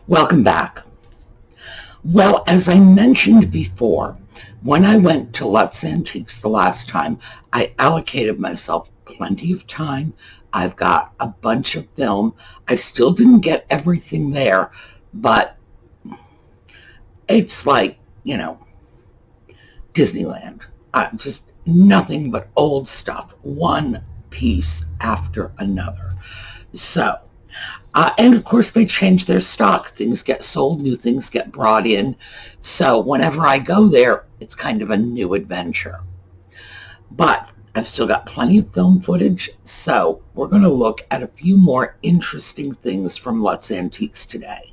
Welcome back. Well, as I mentioned before, when I went to Lutz Antiques the last time, I allocated myself plenty of time. I've got a bunch of film. I still didn't get everything there, but it's like, Disneyland. Just nothing but old stuff, one piece after another. So, and of course, they change their stock. Things get sold, new things get brought in. So whenever I go there, it's kind of a new adventure. But I've still got plenty of film footage, so we're going to look at a few more interesting things from Lutz Antiques today.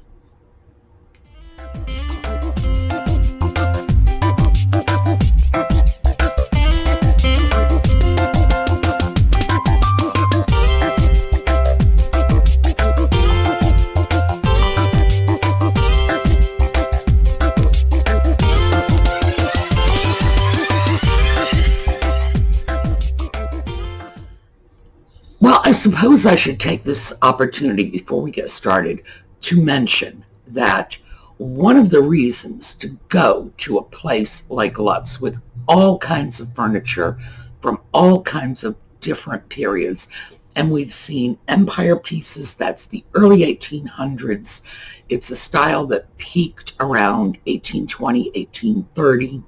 Well, I suppose I should take this opportunity before we get started to mention that one of the reasons to go to a place like Lutz with all kinds of furniture from all kinds of different periods, and we've seen empire pieces, that's the early 1800s. It's a style that peaked around 1820, 1830.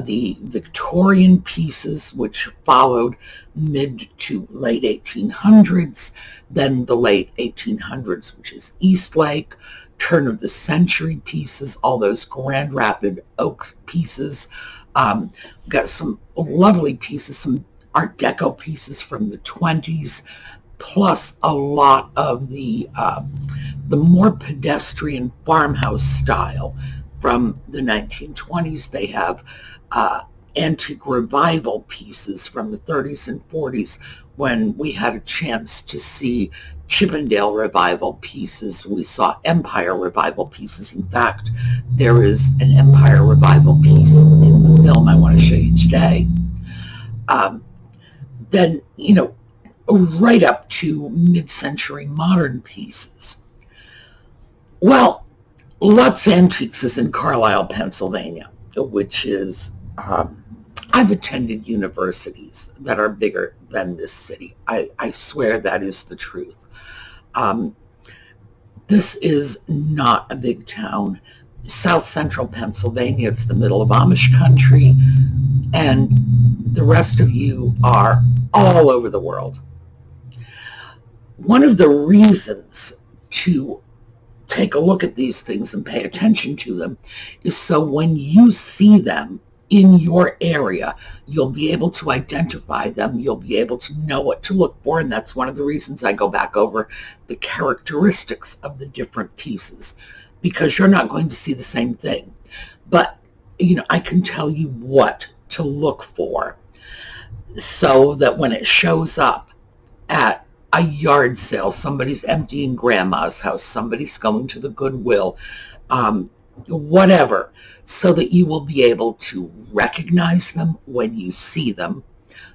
The Victorian pieces, which followed mid to late 1800s, then the late 1800s, which is Eastlake, turn of the century pieces, all those Grand Rapid oak pieces. Got some lovely pieces, some Art Deco pieces from the 20s, plus a lot of the more pedestrian farmhouse style from the 1920s. They have antique revival pieces from the 30s and 40s when we had a chance to see Chippendale revival pieces. We saw Empire revival pieces. In fact, there is an Empire revival piece in the film I want to show you today. Then, right up to mid-century modern pieces. Well, Lutz Antiques is in Carlisle, Pennsylvania, which is, I've attended universities that are bigger than this city. I swear that is the truth. This is not a big town. South central Pennsylvania, it's the middle of Amish country, and the rest of you are all over the world. One of the reasons to take a look at these things and pay attention to them is so when you see them in your area, you'll be able to identify them, you'll be able to know what to look for, and that's one of the reasons I go back over the characteristics of the different pieces, because you're not going to see the same thing. But, I can tell you what to look for so that when it shows up at a yard sale, somebody's emptying grandma's house, somebody's going to the Goodwill, whatever, so that you will be able to recognize them when you see them,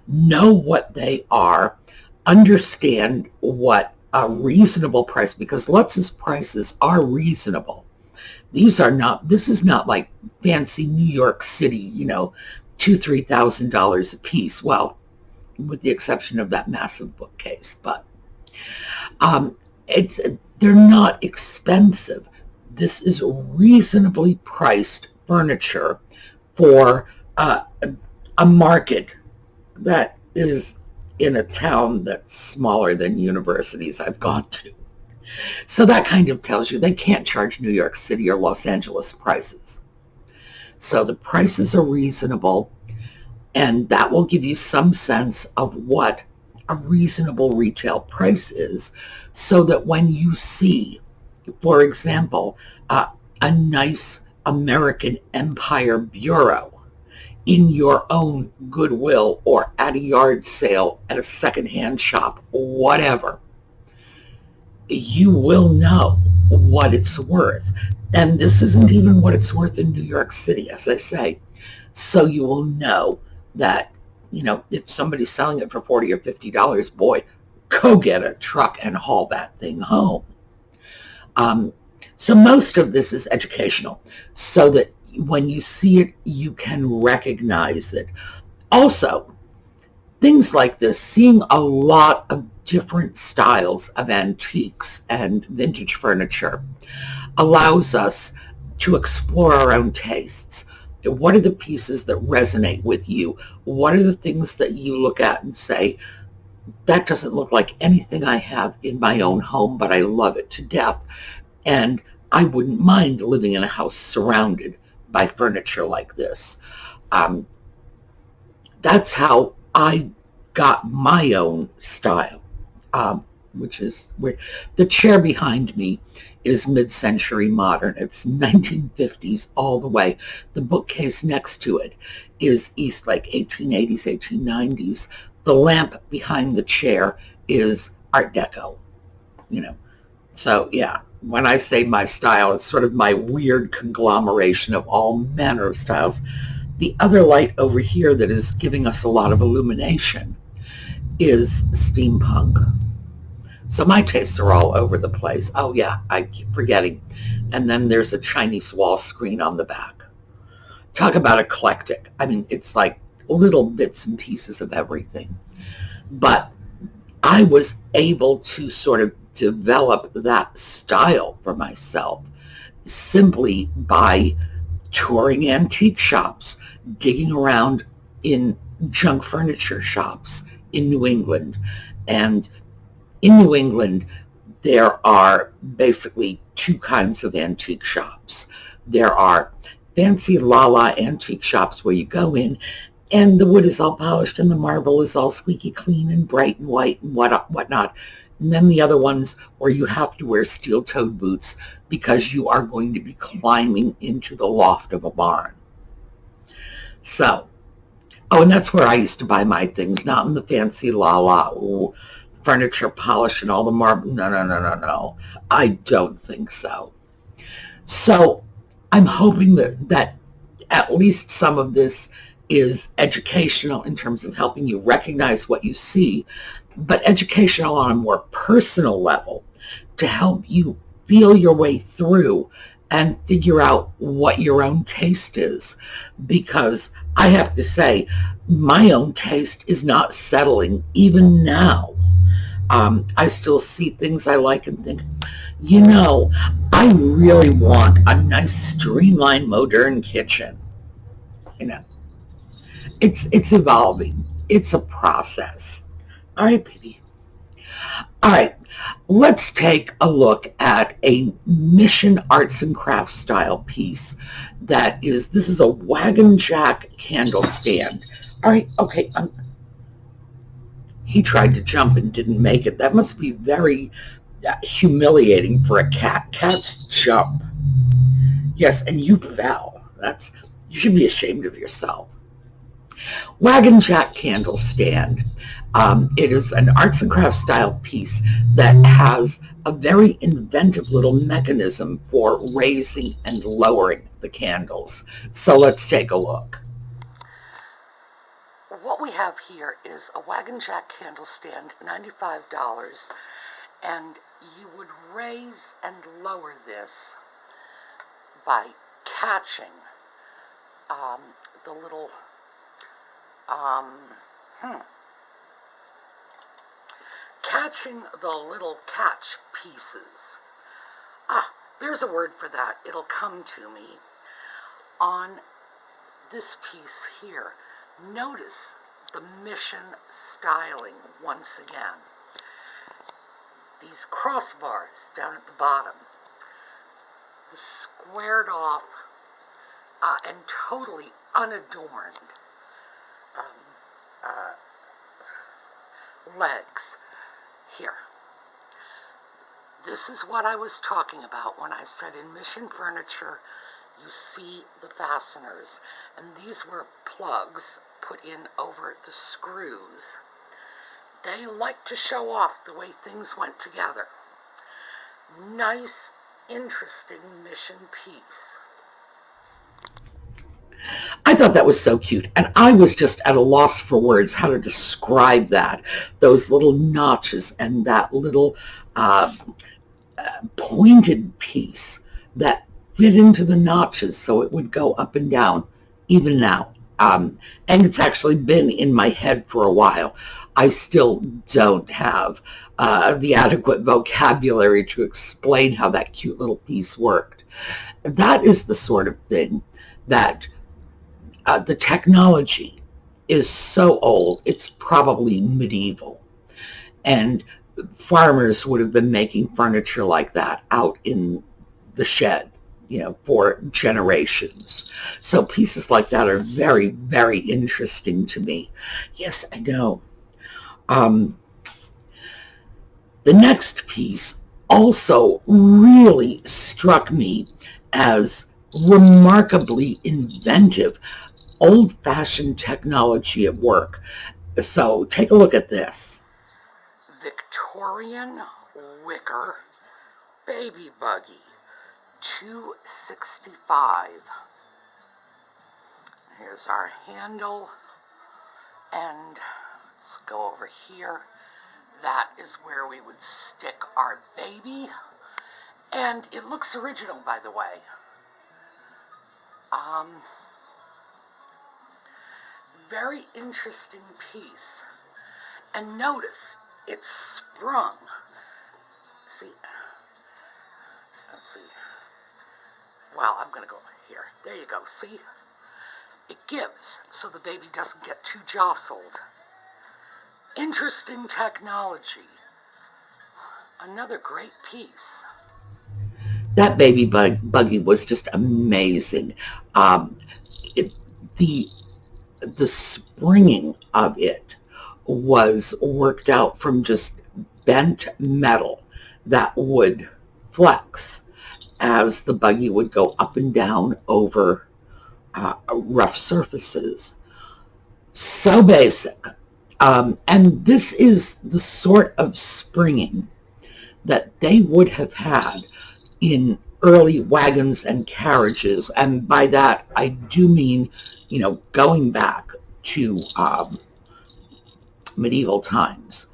know what they are, understand what a reasonable price, because Lutz's prices are reasonable. This is not like fancy New York City, $2,000-$3,000 a piece. Well, with the exception of that massive bookcase, but they're not expensive. This is reasonably priced furniture for a market that is in a town that's smaller than universities I've gone to. So that kind of tells you they can't charge New York City or Los Angeles prices. So the prices are reasonable, and that will give you some sense of what a reasonable retail price is, so that when you see, for example, a nice American Empire bureau in your own Goodwill or at a yard sale, at a secondhand shop, whatever, you will know what it's worth. And this isn't even what it's worth in New York City, as I say. So you will know that, if somebody's selling it for $40 or $50, boy, go get a truck and haul that thing home. So most of this is educational, so that when you see it, you can recognize it. Also, things like this, seeing a lot of different styles of antiques and vintage furniture allows us to explore our own tastes. What are the pieces that resonate with you? What are the things that you look at and say, that doesn't look like anything I have in my own home, but I love it to death. And I wouldn't mind living in a house surrounded by furniture like this. Um, that's how I got my own style, which is weird. The chair behind me is mid-century modern. It's 1950s all the way. The bookcase next to it is East, like 1880s, 1890s. The lamp behind the chair is Art Deco, you know. So yeah, when I say my style, it's sort of my weird conglomeration of all manner of styles. The other light over here that is giving us a lot of illumination is steampunk. So my tastes are all over the place. Oh yeah, I keep forgetting. And then there's a Chinese wall screen on the back. Talk about eclectic. I mean, it's like little bits and pieces of everything. But I was able to sort of develop that style for myself simply by touring antique shops, digging around in junk furniture shops in New England. And in New England, there are basically two kinds of antique shops. There are fancy la-la antique shops where you go in and the wood is all polished and the marble is all squeaky clean and bright and white and whatnot. And then the other ones where you have to wear steel-toed boots because you are going to be climbing into the loft of a barn. So, oh, and that's where I used to buy my things, not in the fancy la-la furniture polish and all the marble. No. I don't think so. So I'm hoping that at least some of this is educational in terms of helping you recognize what you see, but educational on a more personal level to help you feel your way through and figure out what your own taste is. Because I have to say, my own taste is not settling even now. I still see things I like and think, I really want a nice, streamlined, modern kitchen. It's evolving. It's a process. All right, baby. All right, let's take a look at a Mission Arts and Crafts style piece this is a Wagon Jack candle stand. All right, okay. He tried to jump and didn't make it. That must be very humiliating for a cat. Cats jump. Yes, and you fell. You should be ashamed of yourself. Wagon Jack candle stand. It is an arts and crafts style piece that has a very inventive little mechanism for raising and lowering the candles. So let's take a look. What we have here is a Wagon Jack candle stand, $95, and you would raise and lower this by catching the little catch pieces. There's a word for that. It'll come to me. On this piece here, notice the Mission styling once again. These crossbars down at the bottom, the squared off and totally unadorned legs here. This is what I was talking about when I said in Mission furniture you see the fasteners, and these were plugs put in over the screws. They like to show off the way things went together. Nice, interesting Mission piece. I thought that was so cute, and I was just at a loss for words how to describe that. Those little notches and that little pointed piece. that fit into the notches so it would go up and down even now. And it's actually been in my head for a while. I still don't have the adequate vocabulary to explain how that cute little piece worked. That is the sort of thing that the technology is so old, it's probably medieval. And farmers would have been making furniture like that out in the shed, for generations. So pieces like that are very, very interesting to me. Yes, I know. The next piece also really struck me as remarkably inventive, old-fashioned technology at work. So take a look at this. Victorian Wicker baby buggy, $2.65. Here's our handle, and let's go over here. That is where we would stick our baby, and it looks original, by the way. Very interesting piece. And notice, it's sprung. See, let's see. Well, I'm going to go here. There you go. See? It gives so the baby doesn't get too jostled. Interesting technology. Another great piece. That baby buggy was just amazing. The springing of it was worked out from just bent metal that would flex as the buggy would go up and down over rough surfaces. So basic. And this is the sort of springing that they would have had in early wagons and carriages. And by that, I do mean, going back to medieval times.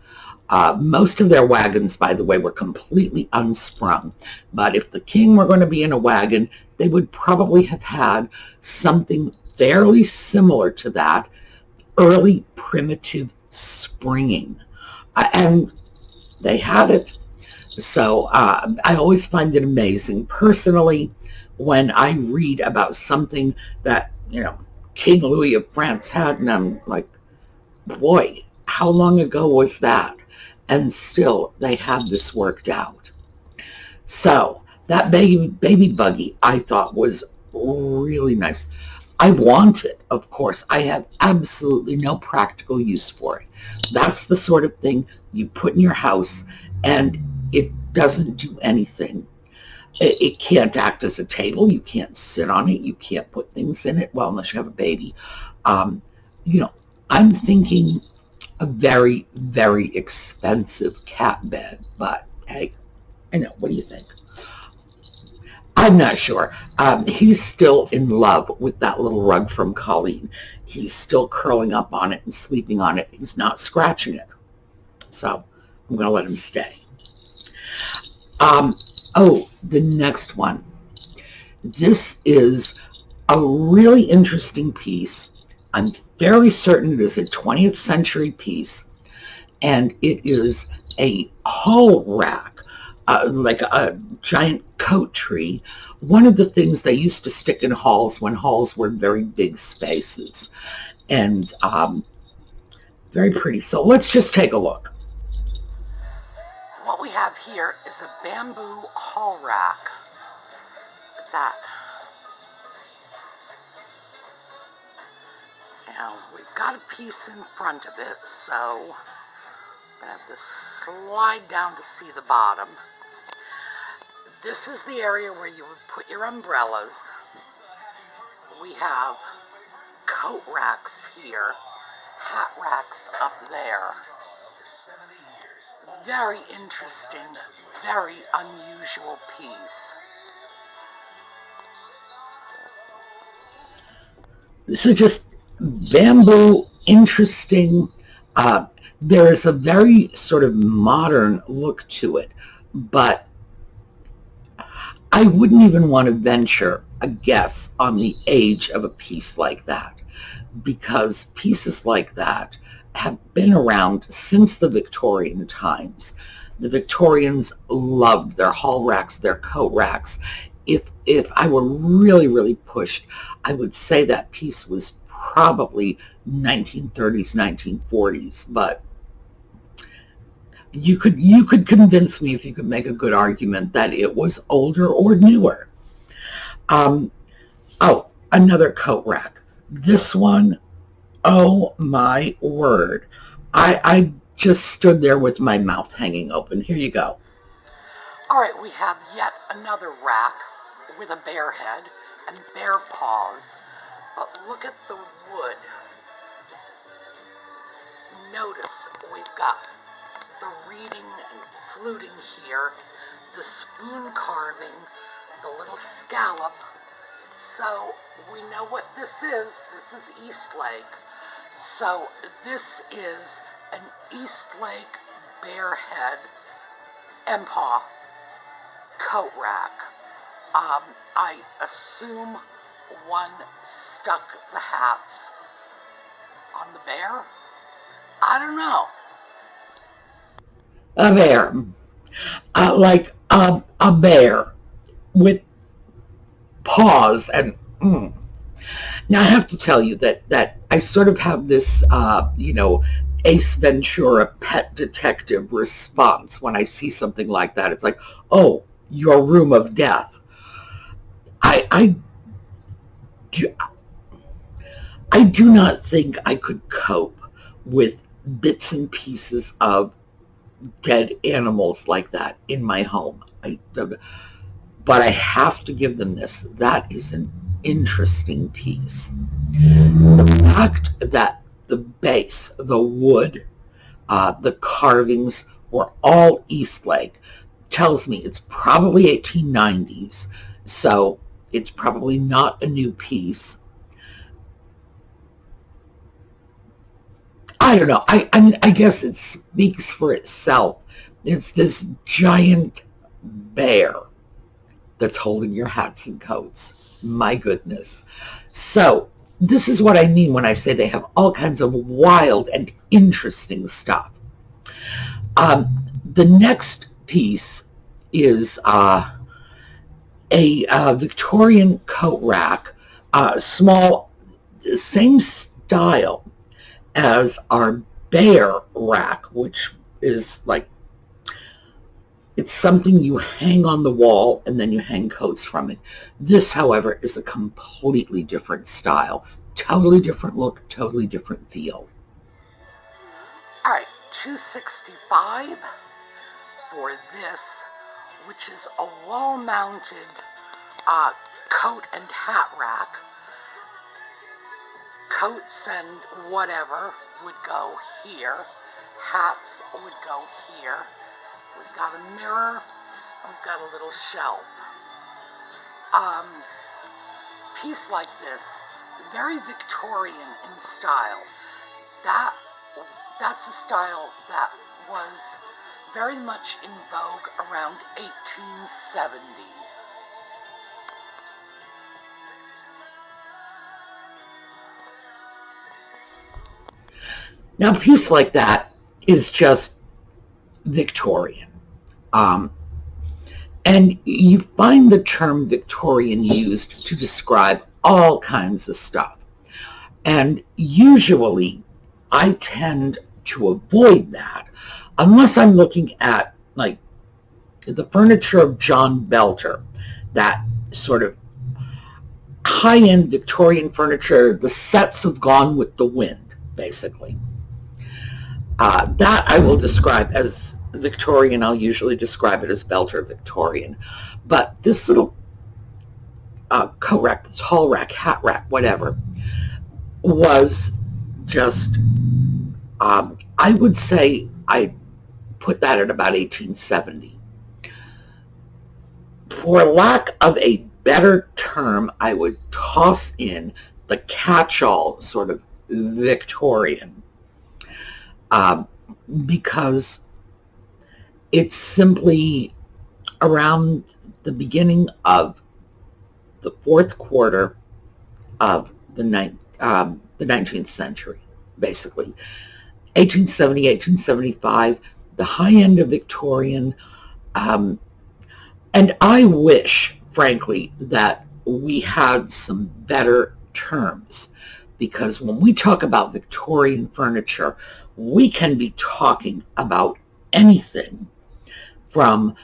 Most of their wagons, by the way, were completely unsprung. But if the king were going to be in a wagon, they would probably have had something fairly similar to that, early primitive springing. And they had it. So I always find it amazing, personally, when I read about something that, King Louis of France had, and I'm like, boy, how long ago was that? And still, they have this worked out. So that baby buggy, I thought, was really nice. I want it, of course. I have absolutely no practical use for it. That's the sort of thing you put in your house, and it doesn't do anything. It can't act as a table. You can't sit on it. You can't put things in it. Well, unless you have a baby. I'm thinking a very, very expensive cat bed. But hey, I know. What do you think? I'm not sure. He's still in love with that little rug from Colleen. He's still curling up on it and sleeping on it. He's not scratching it. So I'm going to let him stay. The next one. This is a really interesting piece. I'm fairly certain it is a 20th century piece, and it is a hall rack, like a giant coat tree. One of the things they used to stick in halls when halls were very big spaces, and very pretty. So let's just take a look. What we have here is a bamboo hall rack. Look at that. Now, we've got a piece in front of it, so I'm going to have to slide down to see the bottom. This is the area where you would put your umbrellas. We have coat racks here, hat racks up there. Very interesting, very unusual piece. So just bamboo, interesting. There is a very sort of modern look to it, but I wouldn't even want to venture a guess on the age of a piece like that, because pieces like that have been around since the Victorian times. The Victorians loved their hall racks, their coat racks. If I were really, really pushed, I would say that piece was probably 1930s, 1940s, but you could convince me, if you could make a good argument, that it was older or newer. Oh, another coat rack. This one, oh my word. I just stood there with my mouth hanging open. Here you go. All right, we have yet another rack with a bear head and bear paws. But look at the wood. Notice we've got the reading and fluting here, the spoon carving, the little scallop. So we know what this is. This is Eastlake. So this is an Eastlake bear head and paw coat rack. I assume one stuck the hats on the bear. I don't know. A bear. Like a bear with paws and... Now I have to tell you that I sort of have this, Ace Ventura pet detective response when I see something like that. It's like, oh, your room of death. I do not think I could cope with bits and pieces of dead animals like that in my home. But I have to give them this. That is an interesting piece. The fact that the base, the wood, the carvings were all Eastlake tells me it's probably 1890s, so it's probably not a new piece. I don't know. I guess it speaks for itself. It's this giant bear that's holding your hats and coats. My goodness. So this is what I mean when I say they have all kinds of wild and interesting stuff. The next piece is a Victorian coat rack, small, same style as our bear rack, which is like, it's something you hang on the wall and then you hang coats from it. This, however, is a completely different style. Totally different look, totally different feel. All right, $265 for this, which is a wall-mounted coat and hat rack. Coats and whatever would go here. Hats would go here. We've got a mirror, and we've got a little shelf. Piece like this, very Victorian in style. That's a style that was very much in vogue around 1870. Now, a piece like that is just Victorian. And you find the term Victorian used to describe all kinds of stuff. And usually I tend to avoid that unless I'm looking at like the furniture of John Belter, that sort of high-end Victorian furniture. The sets have gone with the wind, basically. That I will describe as Victorian. I'll usually describe it as Belter Victorian. But this little coat rack, this hall rack, hat rack, whatever, was just, I would say I put that at about 1870. For lack of a better term, I would toss in the catch-all sort of Victorian, because it's simply around the beginning of the fourth quarter of the 19th century, basically. 1870, 1875, the high end of Victorian. And I wish, frankly, that we had some better terms, because when we talk about Victorian furniture, we can be talking about anything from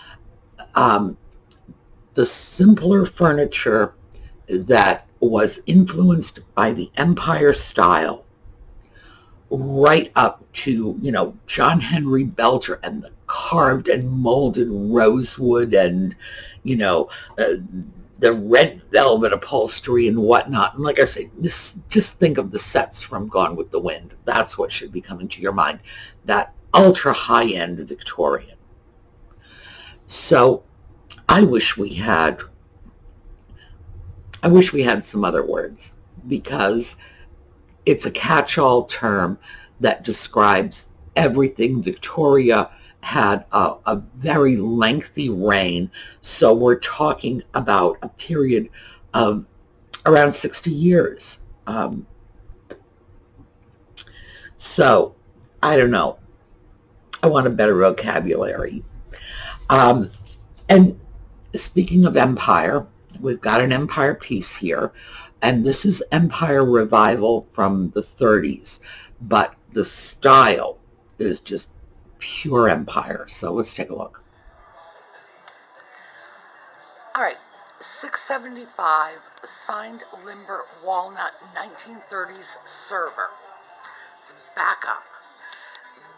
the simpler furniture that was influenced by the Empire style, right up to, John Henry Belter and the carved and molded rosewood and, the red velvet upholstery and whatnot. And like I say, just think of the sets from Gone with the Wind. That's what should be coming to your mind. That ultra high-end Victorian. So I wish we had some other words, because it's a catch-all term that describes everything. Victoria had a very lengthy reign, so we're talking about a period of around 60 years. So, I don't know. I want a better vocabulary. And speaking of empire, we've got an empire piece here, and this is Empire Revival from the 30s, but the style is just pure empire. So let's take a look. All right, 675, signed limber walnut 1930s server. Let's back up.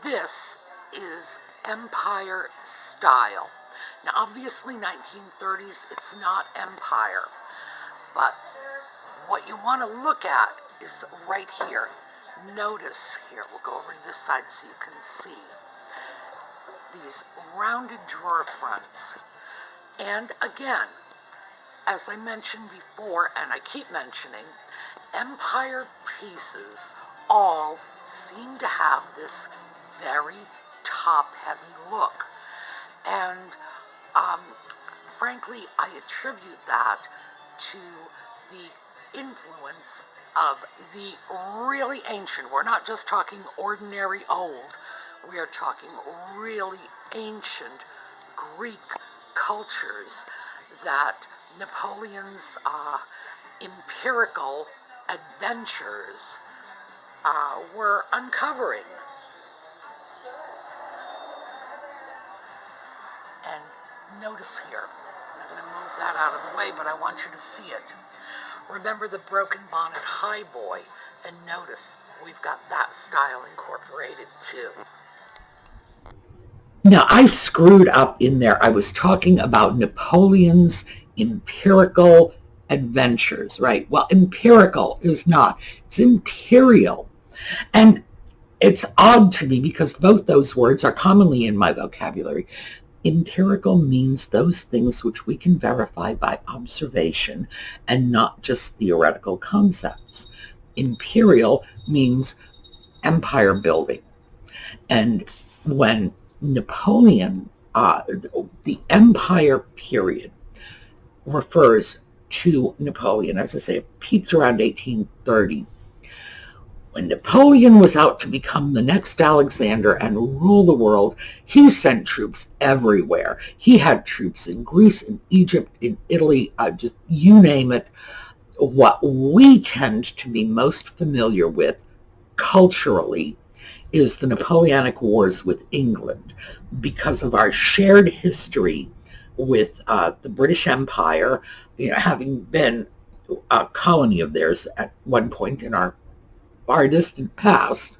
This is empire style. Now, obviously, 1930s, it's not empire, but what you want to look at is right here. Notice here, we'll go over to this side so you can see these rounded drawer fronts. And again, as I mentioned before, and I keep mentioning, empire pieces all seem to have this very top-heavy look. And frankly, I attribute that to the influence of the really ancient. We're not just talking ordinary old. We are talking really ancient Greek cultures that Napoleon's empirical adventures were uncovering. And notice here, I'm going to move that out of the way, but I want you to see it. Remember the broken bonnet high boy, and notice we've got that style incorporated too. Now, I screwed up in there. I was talking about Napoleon's empirical adventures, right? Well, empirical is not. It's imperial. And it's odd to me because both those words are commonly in my vocabulary. Empirical means those things which we can verify by observation and not just theoretical concepts. Imperial means empire building. And when Napoleon, the empire period refers to Napoleon, as I say, it peaked around 1830. When Napoleon was out to become the next Alexander and rule the world, he sent troops everywhere. He had troops in Greece, in Egypt, in Italy, just you name it. What we tend to be most familiar with culturally is the Napoleonic Wars with England, because of our shared history with the British Empire, having been a colony of theirs at one point in our far distant past.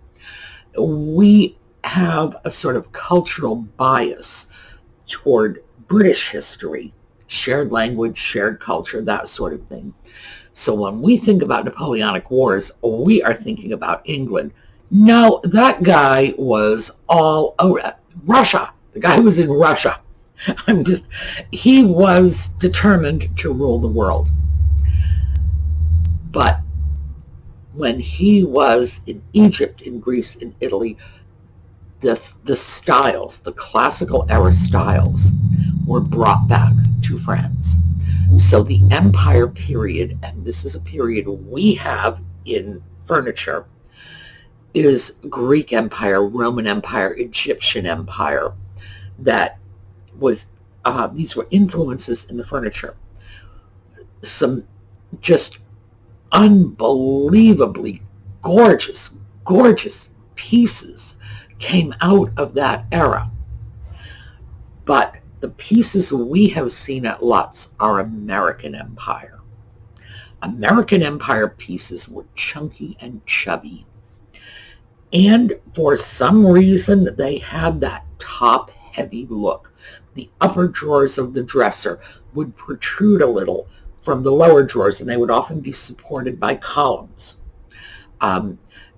We have a sort of cultural bias toward British history, shared language, shared culture, that sort of thing. So when we think about Napoleonic Wars, we are thinking about England. No, that guy was all over Russia. The guy was in Russia. He was determined to rule the world. But when he was in Egypt, in Greece, in Italy, the styles, the classical era styles, were brought back to France. So the Empire period, and this is a period we have in furniture, is Greek Empire, Roman Empire, Egyptian Empire. That was, these were influences in the furniture. Some just unbelievably gorgeous, gorgeous pieces came out of that era. But the pieces we have seen at Lutz are American Empire. American Empire pieces were chunky and chubby. And for some reason, they had that top-heavy look. The upper drawers of the dresser would protrude a little from the lower drawers, and they would often be supported by columns.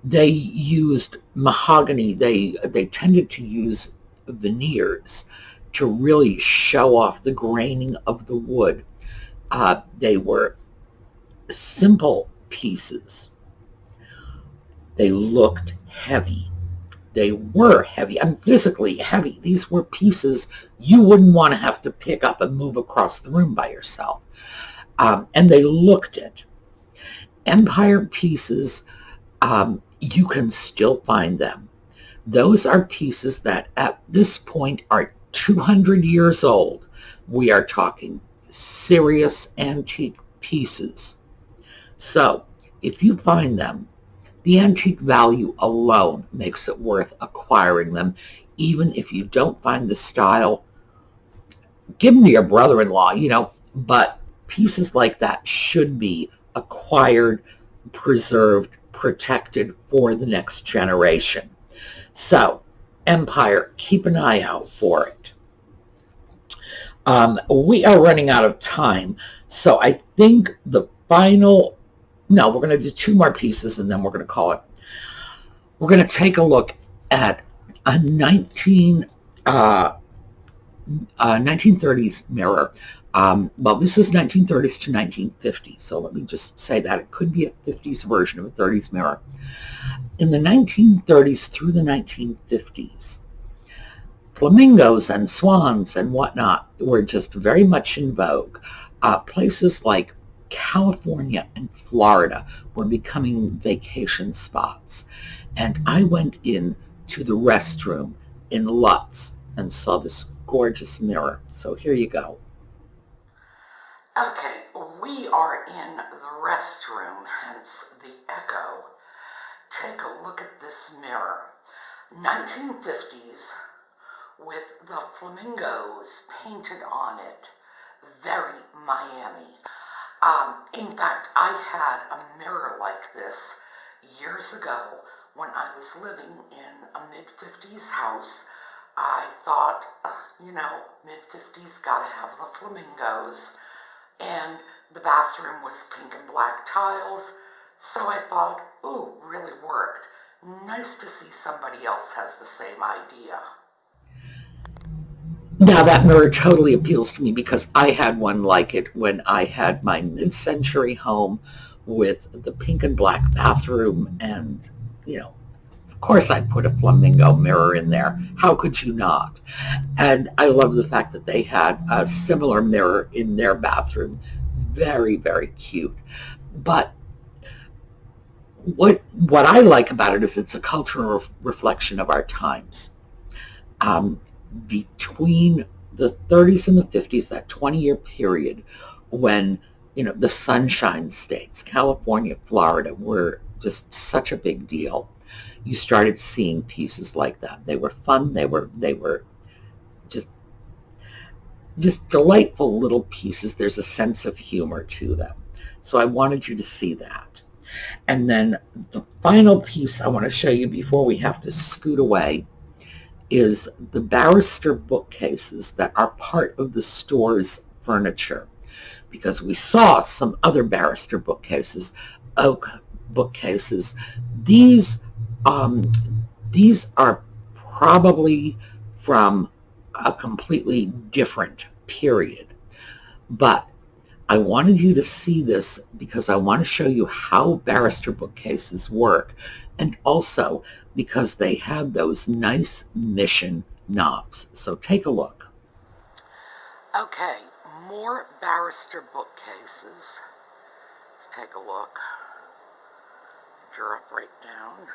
They used mahogany. They tended to use veneers to really show off the graining of the wood. They were simple pieces. They looked heavy. They were heavy. I mean, physically heavy. These were pieces you wouldn't want to have to pick up and move across the room by yourself. And they looked it. Empire pieces, you can still find them. Those are pieces that at this point are 200 years old. We are talking serious antique pieces. So if you find them, the antique value alone makes it worth acquiring them. Even if you don't find the style, give them to your brother-in-law, but pieces like that should be acquired, preserved, protected for the next generation. So, Empire, keep an eye out for it. We are running out of time, so I think the final, no, we're going to do two more pieces and then we're going to call it. We're going to take a look at a 1930s mirror. Well, this is 1930s to 1950s, so let me just say that. It could be a 50s version of a 30s mirror. In the 1930s through the 1950s, flamingos and swans and whatnot were just very much in vogue. Places like California and Florida were becoming vacation spots. And I went in to the restroom in Lutz and saw this gorgeous mirror. So here you go. Okay, we are in the restroom, hence the echo. Take a look at this mirror. 1950s with the flamingos painted on it. Very Miami. In fact, I had a mirror like this years ago when I was living in a mid-50s house. I thought, mid-50s gotta have the flamingos. And the bathroom was pink and black tiles. So I thought, ooh, really worked. Nice to see somebody else has the same idea. Now that mirror totally appeals to me because I had one like it when I had my mid-century home with the pink and black bathroom, and of course I put a flamingo mirror in there. How could you not? And I love the fact that they had a similar mirror in their bathroom. Very, very cute. But what I like about it is it's a cultural reflection of our times. Between the 30s and the 50s, that 20-year period when, the Sunshine States, California, Florida, were just such a big deal. You started seeing pieces like that. They were fun. They were just delightful little pieces. There's a sense of humor to them. So I wanted you to see that. And then the final piece I want to show you before we have to scoot away is the Barrister bookcases that are part of the store's furniture. Because we saw some other Barrister bookcases, oak bookcases. These are probably from a completely different period. But I wanted you to see this because I want to show you how Barrister bookcases work, and also because they have those nice mission knobs. So take a look. Okay, more Barrister bookcases. Let's take a look. Drop right down.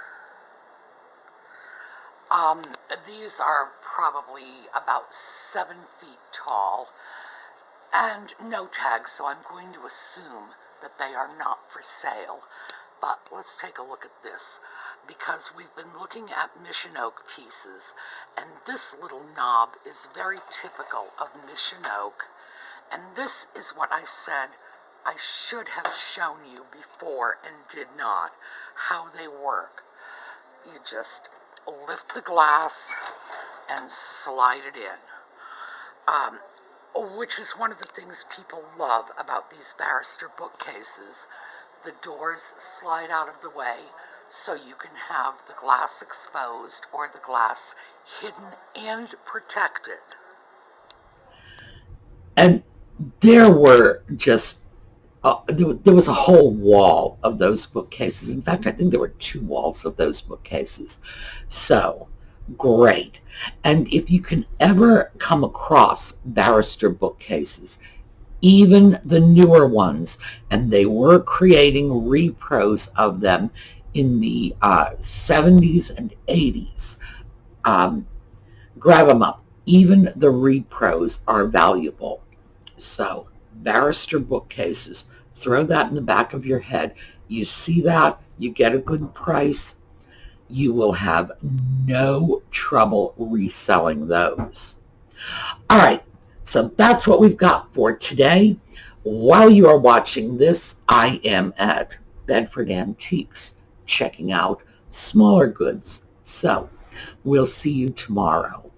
These are probably about 7 feet tall and no tags, so I'm going to assume that they are not for sale. But let's take a look at this, because we've been looking at mission oak pieces, and this little knob is very typical of mission oak. And this is what I said I should have shown you before and did not, how they work. You just lift the glass and slide it in, which is one of the things people love about these Barrister bookcases. The doors slide out of the way so you can have the glass exposed or the glass hidden and protected. And there were just, there was a whole wall of those bookcases. In fact, I think there were 2 walls of those bookcases. So, great. And if you can ever come across Barrister bookcases, even the newer ones, and they were creating repros of them in the 70s and 80s, grab them up. Even the repros are valuable. So, Barrister bookcases, throw that in the back of your head. You see that, you get a good price, you will have no trouble reselling those. All right, so that's what we've got for today. While you are watching this, I am at Bedford Antiques checking out smaller goods. So, we'll see you tomorrow.